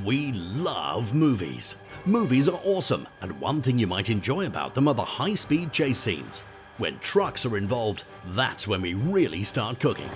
We love movies. Movies are awesome, and one thing you might enjoy about them are the high-speed chase scenes. When trucks are involved, that's when we really start cooking.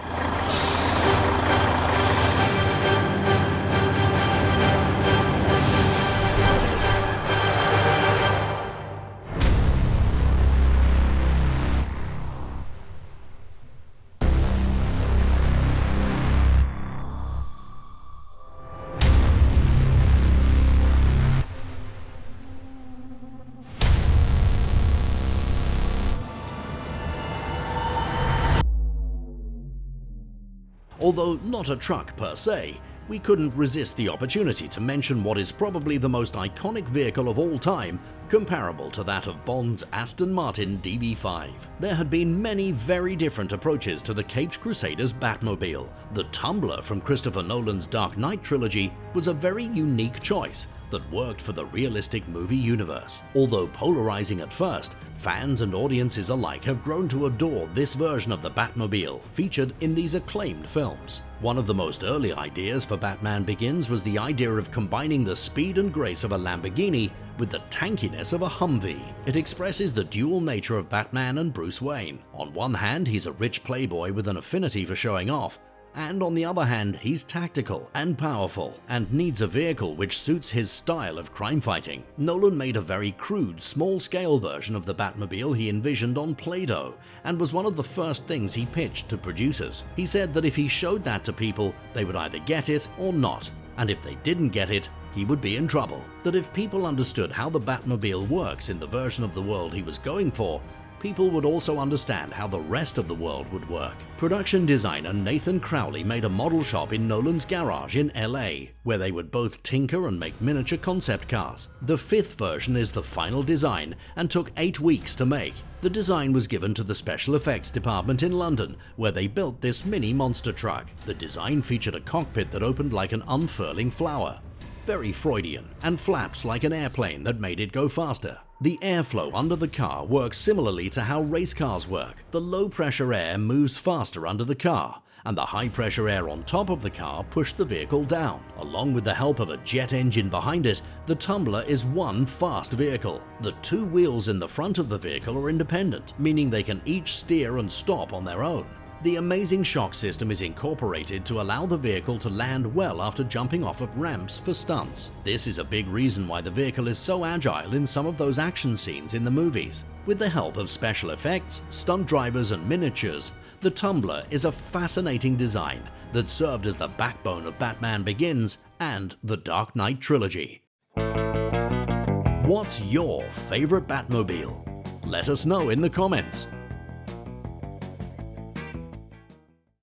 Although not a truck per se, we couldn't resist the opportunity to mention what is probably the most iconic vehicle of all time, comparable to that of Bond's Aston Martin DB5. There had been many very different approaches to the Caped Crusader's Batmobile. The Tumbler from Christopher Nolan's Dark Knight trilogy was a very unique choice that worked for the realistic movie universe. Although polarizing at first, fans and audiences alike have grown to adore this version of the Batmobile featured in these acclaimed films. One of the most early ideas for Batman Begins was the idea of combining the speed and grace of a Lamborghini with the tankiness of a Humvee. It expresses the dual nature of Batman and Bruce Wayne. On one hand, he's a rich playboy with an affinity for showing off, and on the other hand, he's tactical and powerful and needs a vehicle which suits his style of crime fighting. Nolan made a very crude, small-scale version of the Batmobile he envisioned on Play-Doh, and was one of the first things he pitched to producers. He said that if he showed that to people, they would either get it or not, and if they didn't get it, he would be in trouble. That if people understood how the Batmobile works in the version of the world he was going for, people would also understand how the rest of the world would work. Production designer Nathan Crowley made a model shop in Nolan's garage in LA, where they would both tinker and make miniature concept cars. The fifth version is the final design and took 8 weeks to make. The design was given to the special effects department in London, where they built this mini monster truck. The design featured a cockpit that opened like an unfurling flower, very Freudian, and flaps like an airplane that made it go faster. The airflow under the car works similarly to how race cars work. The low-pressure air moves faster under the car, and the high-pressure air on top of the car pushed the vehicle down. Along with the help of a jet engine behind it, the Tumbler is one fast vehicle. The 2 wheels in the front of the vehicle are independent, meaning they can each steer and stop on their own. The amazing shock system is incorporated to allow the vehicle to land well after jumping off of ramps for stunts. This is a big reason why the vehicle is so agile in some of those action scenes in the movies. With the help of special effects, stunt drivers and miniatures, the Tumbler is a fascinating design that served as the backbone of Batman Begins and the Dark Knight trilogy. What's your favorite Batmobile? Let us know in the comments.